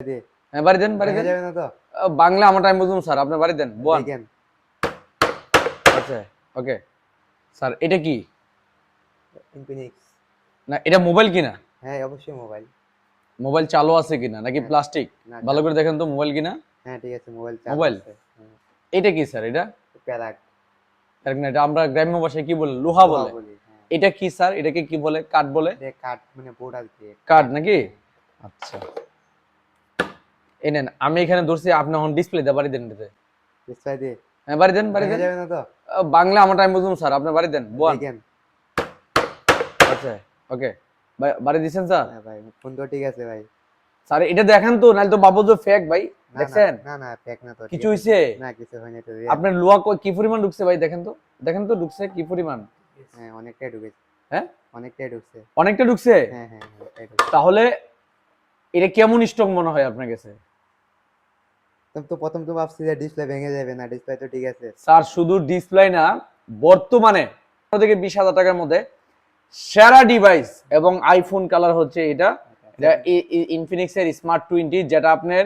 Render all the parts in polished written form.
হ্যাঁ বাড়ি দেন বাড়ি দেন। যাবে না তো? বাংলা আমার টাইম বুঝুন স্যার, আপনি বাড়ি দেন বল। দেখেন আচ্ছা ওকে স্যার, এটা কি? ইনফিনিক্স। না এটা মোবাইল কিনা? হ্যাঁ অবশ্যই মোবাইল। মোবাইল চালু আছে কিনা নাকি হ্যাঁ। প্লাস্টিক? না, ভালো চালু। করে দেখেন তো মোবাইল কিনা। হ্যাঁ ঠিক আছে, মোবাইল চালু মোবাইল? আছে। হ্যাঁ। এটা কি স্যার? এটা প্যারাক। এটা আমরা গ্রাম্য ভাষায় কি বলি? লোহা লোহা বলে। বলি, হ্যাঁ। এটা কি স্যার? এটাকে কি বলে? কাঠ বলে? এটা কাঠ মানে বোর্ড আর কি। কাঠ নাকি? আচ্ছা এই নেন, আমি এখানে ধরছি, আপনি এখন ডিসপ্লে দিয়ে বাড়ি দেন এটাতে। ডিসপ্লে দিয়ে হ্যাঁ বাড়ি দেন বাড়ি দেন। যাবে না তো? বাংলা আমার টাইম বুঝুন স্যার, আপনি বাড়ি দেন বল। দেখেন। আচ্ছা ওকে বাড়ি দিচ্ছেন স্যার? হ্যাঁ ভাই, ফোন তো ঠিক আছে ভাই। স্যার এটা দেখেন তো, নাহলে তো বাবু যে ফেক ভাই। না দেখছেন না না, ফেক না তো। কিছু হইছে? না কিছু হয়নি তো। আপনার লোহা কি পরিমাণ ঢুকছে ভাই? দেখেন তো, দেখেন তো ঢুকছে কি পরিমাণ। হ্যাঁ অনেকটাই ঢুকেছে। হ্যাঁ অনেকটাই ঢুকছে। অনেকটা ঢুকছে। হ্যাঁ হ্যাঁ অনেকটাই ঢুকছে। তাহলে এটা কেমন স্ট্রং মনে হয় আপনার কাছে? তো প্রথম তো ভাবছি যে ডিসপ্লে ভেঙে যাবে, না ডিসপ্লে তো ঠিক আছে। স্যার শুধু ডিসপ্লে না, বর্তমানে 15 থেকে 20,000 টাকার মধ্যে সেরা ডিভাইস এবং আইফোন কালার হচ্ছে এটা। এটা ইনফিনিক্স এর স্মার্ট 20, যেটা আপনার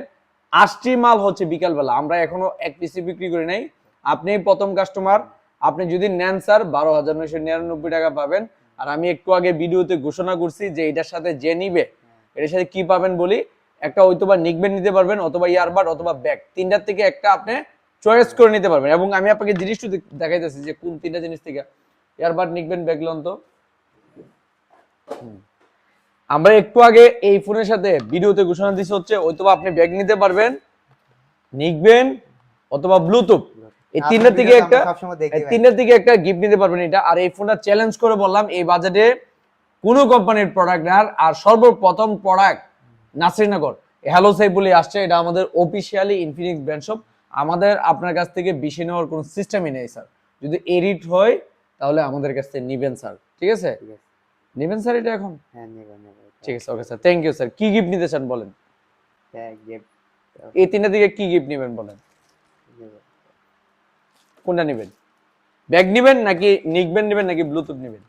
80 মাল হচ্ছে বিকালবেলা। আমরা এখনো এক পিসি বিক্রি করি নাই। আপনি প্রথম কাস্টমার, আপনি যদি নেন স্যার 12,999 টাকা পাবেন। আর আমি একটু আগে ভিডিওতে ঘোষণা করছি যে এটার সাথে যে নিবে এটার সাথে কি পাবেন বলি। একটা হয়তোবা নিকবেন নিতে পারবেন, অথবা ইয়ারবাড অথবা ব্যাগ, তিনটার থেকে একটা আপনি চয়েস করে নিতে পারবেন। এবং আমি আপনাকে জিনিসটা দেখাইতেছি যে কোন তিনটা জিনিস থেকে ইয়ারবাড নিকবেন ব্যাগ লন তো। আমরা একটু আগে এই ফোনের সাথে ভিডিওতে ঘোষণা দিচ্ছি হচ্ছে হয়তোবা আপনি ব্যাগ নিতে পারবেন, নিকবেন অথবা ব্লুটুথ, এই তিনটার থেকে একটা, তিনটার থেকে একটা গিফট নিতে পারবেন এটা। আর এই ফোনটা চ্যালেঞ্জ করে বললাম এই বাজেটে কোন কোম্পানির প্রোডাক্ট না। আর সর্বপ্রথম প্রোডাক্ট নাসিরনগর হ্যালো সাই বলে আসছে। এটা আমাদের অফিসিয়ালি ইনফিনিক্স ব্র্যান্ড শপ। আমাদের আপনার কাছ থেকে বেশি নেওয়ার কোনো সিস্টেমই নেই স্যার। যদি এডিট হয় তাহলে আমাদের কাছ থেকে নিবেন স্যার, ঠিক আছে? নিবেন স্যার এটা এখন? হ্যাঁ নেব নেব। ঠিক আছে okay sir, thank you sir. কি গিফট নিতে চান বলেন? হ্যাঁ গিফট। এই তিনটা থেকে কি গিফট নেবেন বলেন? কোনটা নেবেন? ব্যাগ নেবেন নাকি নিকবেন নেবেন নাকি ব্লুটুথ নেবেন?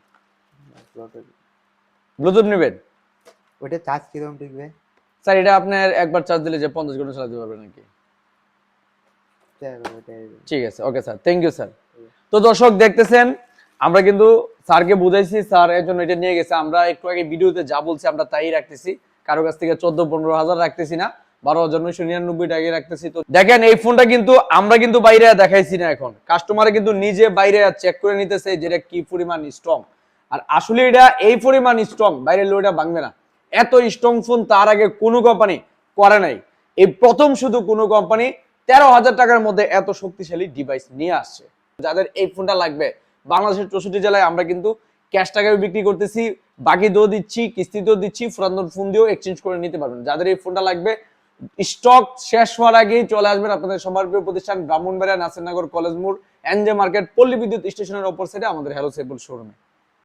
ব্লুটুথ নেবেন। ওটা চার্জ কিরকম টিকবে? স্যার এটা আপনার একবার চার্জ দিলে যে 50 ঘন্টা চালাতে পারবেন নাকি। ঠিক আছে okay sir, thank you sir. তো দর্শক দেখতেছেন, আমরা কিন্তু স্যারকে বুঝাইছি, স্যার এর জন্য এটা নিয়ে গেছে। আমরা একটু আগে ভিডিওতে যা বলছি আমরা তাই রাখতেছি, কারো কাছ থেকে 14-15 হাজার রাখতেছি না, 12,999 টাকা রাখতেছি। তো দেখেন এই ফোনটা কিন্তু আমরা কিন্তু বাইরে দেখাইছি না, এখন কাস্টমারে কিন্তু নিজে বাইরে চেক করে নিতেছে যেটা কি পরিমাণ স্ট্রং। আর আসলে এটা এই পরিমাণ স্ট্রং, বাইরে লোটা ভাঙবে না। এত স্ট্রং ফোন তার আগে কোনো কোম্পানি করে নাই। এই প্রথম শুধু কোনো কোম্পানি 13,000 টাকার মধ্যে এত শক্তিশালী ডিভাইস নিয়ে আসছে। যাদের এই ফোনটা লাগবে, বাংলাদেশের 64 জেলায় আমরা কিন্তু ক্যাশ টাকায় বিক্রি করতেছি, বাকি দিয়েও দিচ্ছি, কিস্তিতেও দিচ্ছি, পুরাতন ফোন দিয়েও এক্সচেঞ্জ করে নিতে পারবেন। যাদের এই ফোনটা লাগবে স্টক শেষ হওয়ার আগেই চলে আসবেন আপনাদের সবার প্রিয় প্রতিষ্ঠান ব্রাহ্মণবাড়িয়া নাসিরনগর কলেজ মোড়, এনজে মার্কেট, পল্লী বিদ্যুৎ স্টেশনের অপর সাইডে আমাদের হ্যালো সাইবুল শোরুমে।